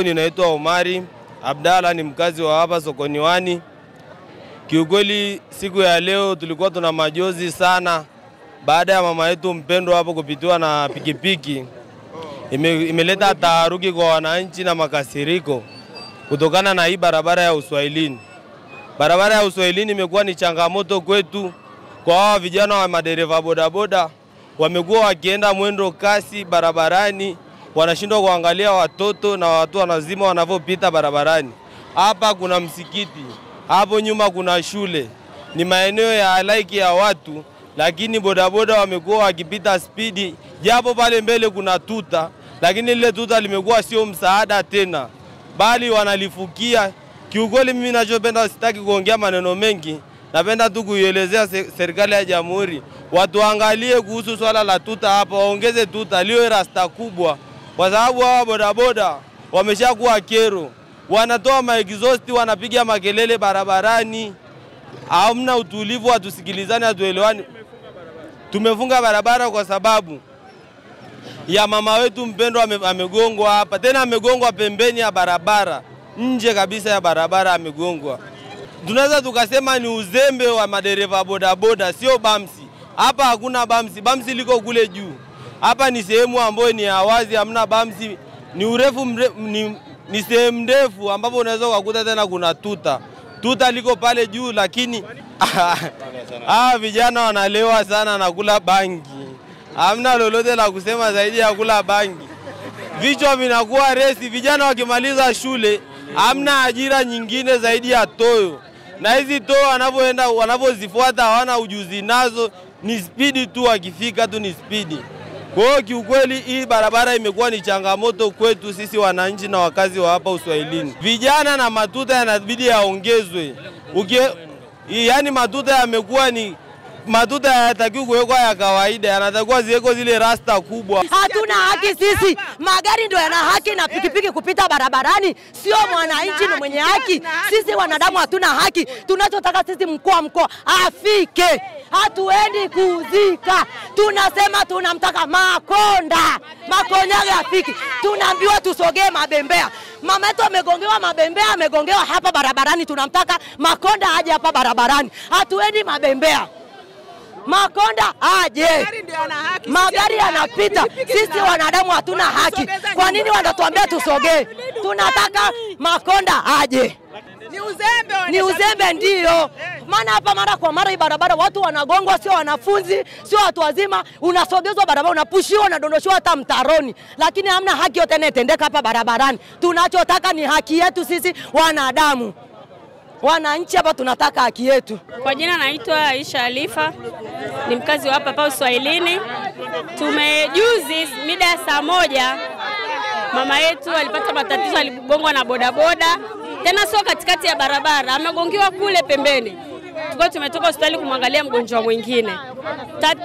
Ninaitwa Omari Abdalla, ni mkazi wa hapa Sokoni Wani. Kiukweli siku ya leo tulikuwa tuna majozi sana baada ya mama yetu mpendwa hapo kupitiwa na pikipiki. Imeleta taharuki kwa wananchi na makasiriko kutokana na hii barabara ya Uswahilini. Barabara ya Uswahilini imekuwa ni changamoto kwetu kwa hawa vijana wa madereva bodaboda. Wamekuwa wakienda mwendo kasi barabarani, wanashindwa kuangalia watoto na watu wanazima wanapopita barabarani. Hapa kuna msikiti, hapo nyuma kuna shule. Ni maeneo ya halaiki ya watu, lakini bodaboda wamekuwa wakipita spidi. Japo pale mbele kuna tuta, lakini lile tuta limekuwa sio msaada tena, bali wanalifukia. Kiukweli mimi ninachopenda, sitaki kuongea maneno mengi, napenda tu kuielezea serikali ya Jamhuri watu angalie kuhusu swala la tuta hapa, waongeze tuta liwe rasta kubwa, kwa sababu hawa bodaboda wameshakuwa kero. Wanatoa maexhaust, wanapiga makelele barabarani. Hamna utulivu, hatusikilizani, hatuelewani. Tumefunga barabara kwa sababu ya mama wetu mpendwa amegongwa hapa. Tena amegongwa pembeni ya barabara, nje kabisa ya barabara amegongwa. Tunaweza tukasema ni uzembe wa madereva bodaboda, sio bamsi. Hapa hakuna bamsi, bamsi liko kule juu. Hapa ni sehemu ambayo ni ya wazi, hamna bamsi. Ni urefu ni sehemu ndefu ambapo unaweza kukuta tena kuna tuta. Tuta liko pale juu, lakini vijana wanalewa sana na kula bangi. Hamna lolote la kusema zaidi ya kula bangi. Vichwa vinakuwa resi, vijana wakimaliza shule hamna ajira nyingine zaidi ya toyo. Na hizi toyo wanapozifuata hawana ujuzi nazo, ni spidi tu, wakifika tu ni spidi. Kwa hiyo kiukweli hii barabara imekuwa ni changamoto kwetu sisi wananchi na wakazi wa hapa Uswahilini. Vijana na matuta yanabidi yaongezwe. Yaani matuta yamekuwa ni matuta hayatakiwi kuwekwa ya kawaida, yanatakiwa ziwekwe zile rasta kubwa. Hatuna haki sisi, magari ndio yana haki na pikipiki kupita barabarani, sio mwananchi ndio mwenye haki. Sisi wanadamu hatuna haki. Tunachotaka sisi mkoa afike. Hatuendi kuzika. Tunasema tunamtaka Makonda. Makonyaga afiki. Tunaambiwa tusogee Mabembea. Mama yetu amegongewa Mabembea, amegongewa hapa barabarani. Tunamtaka Makonda aje hapa barabarani. Hatuendi Mabembea. Makonda aje. Magari yanapita. Sisi wanadamu hatuna haki. Kwa nini wanatuambia tusogee? Tunataka Makonda aje. Ni uzembe ndio. Maana hapa mara kwa mara hii barabara watu wanagongwa, sio wanafunzi, sio watu wazima. Unasogezwa barabara, unapushiwa na dondoshiwa hata mtaroni. Lakini hamna haki yote inatendeka hapa barabarani. Tunachotaka ni haki yetu sisi wanadamu. Wananchi hapa tunataka haki yetu. Kwa jina naitwa Aisha Alifa, ni mkazi wa hapa Uswahilini. Tumejuzi mida ya saa 1 mama yetu alipata matatizo, aligongwa na bodaboda. Tena sio katikati ya barabara, amegongiwa kule pembeni. Tukao tumetoka hospitali kumwangalia mgonjwa mwingine.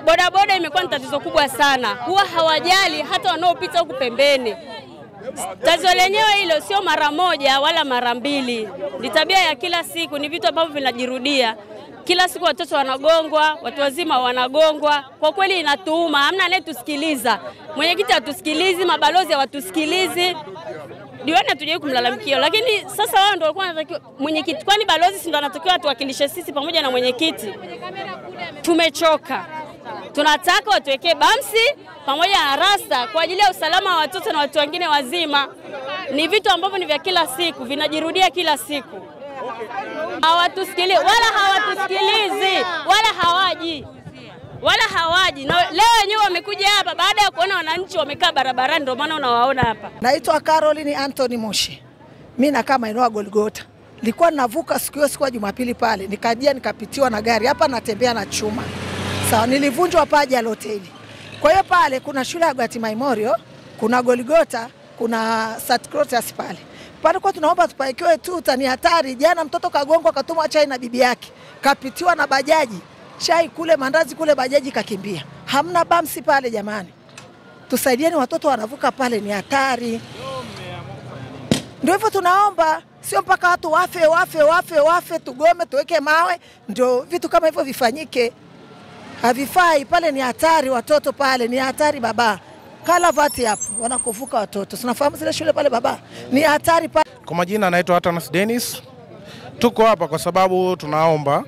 Bodaboda imekuwa ni tatizo kubwa sana. Huwa hawajali hata wanaopita huku pembeni. Tatizo lenyewe hilo sio mara moja wala mara mbili. Ni tabia ya kila siku, ni vitu ambavyo vinajirudia. Kila siku watoto wanagongwa, watu wazima wanagongwa. Kwa kweli inatuuma, hamna anayetusikiliza. Mwenyekiti hatusikilizi, mabalozi hawatusikilizi. Diwani hatujai kumlalamikia, lakini sasa wao ndio walikuwa wanatakiwa mwenyekiti. Kwani balozi ndio anatakiwa atuwakilishe sisi pamoja na mwenyekiti? Tumechoka. Tunataka watuwekee bamsi pamoja na rasta kwa ajili ya usalama wa watoto na watu wengine wazima. Ni vitu ambavyo ni vya kila siku, vinajirudia kila siku. Hawatusikilizi, wala hawaji. Na leo wenyewe wamekuja hapa baada ya kuona wananchi wamekaa barabarani, ndio maana unawaona hapa. Naitwa Caroline Anthony Moshi. Mimi nakaa maeneo ya Golgota. Nilikuwa navuka siku ya Jumapili pale, nikajia nikapitiwa na gari. Hapa natembea na chuma. Sawa, nilivunjwa paja la hoteli. Kwa hiyo pale kuna shule ya Agati Memorial, kuna Golgota, kuna St. Crotus pale. Pale kwa tunaomba tupaekewe tuta, ni hatari. Jana mtoto kagongwa, katumwa chai na bibi yake. Kapitiwa na bajaji. Chai kule, mandazi kule, bajaji kakimbia. Hamna bamsi pale jamani. Tusaidieni, watoto wanavuka pale, ni hatari. Ndio hivyo tunaomba, sio mpaka watu wafe tugome tuweke mawe ndio vitu kama hivyo vifanyike. Havifai, pale ni hatari, watoto pale ni hatari baba. Kalavati hapo wanakovuka watoto. Tunafahamu zile shule pale baba. Ni hatari pale. Kwa majina anaitwa Atanas Dennis. Tuko hapa kwa sababu tunaomba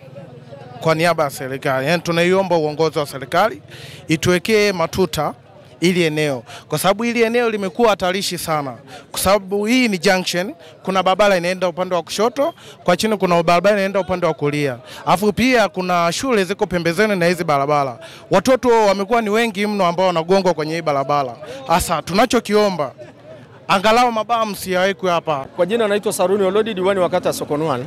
kwa niaba ya serikali. Yaani tunaiomba uongozi wa serikali ituwekee matuta ili eneo. Kwa sababu ili eneo limekuwa hatarishi sana. Kwa sababu hii ni junction, kuna barabara inaenda upande wa kushoto, kwa chini kuna barabara inaenda upande wa kulia. Alafu pia kuna shule ziko pembezoni na hizi barabara. Watoto wamekuwa ni wengi mno ambao wanagongwa kwenye hii barabara. Hasa tunachokiomba angalau mabaa msiawekwe hapa. Kwa jina naitwa Saruni Olodi, diwani wa kata Sokonoan.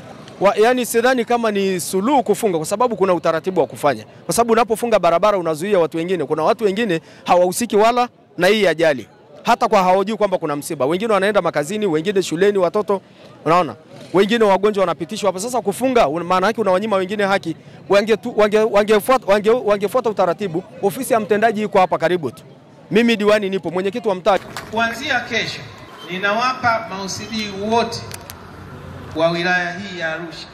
Yani sidhani kama ni suluhu kufunga, kwa sababu kuna utaratibu wa kufanya. Kwa sababu unapofunga barabara unazuia watu wengine. Kuna watu wengine hawahusiki wala na hii ajali. Hata kwa hawajui kwamba kuna msiba. Wengine wanaenda makazini, wengine shuleni, watoto, unaona. Wengine wagonjwa wanapitishwa hapa. Sasa kufunga maana yake unawanyima wengine haki. Wangefuata utaratibu. Ofisi ya mtendaji iko hapa karibu tu. Mimi diwani nipo, mwenyekiti wa mtaa. Kuanzia kesho ninawapa mausidi wote wa wilaya hii ya Arusha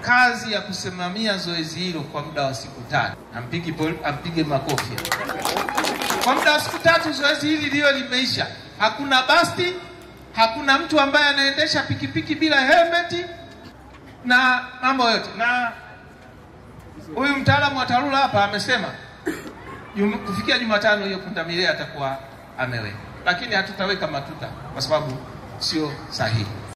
kazi ya kusimamia zoezi hilo kwa muda wa siku 3. Ampige makofi. Kwa muda wa siku 3 zoezi hili lio limeisha. Hakuna basti, hakuna mtu ambaye anaendesha pikipiki bila helmet na mambo yote. Na huyu mtaalamu wa TARURA hapa amesema kufikia Jumatano hiyo pundamilia atakuwa ameweka. Lakini hatutaweka matuta kwa sababu sio sahihi.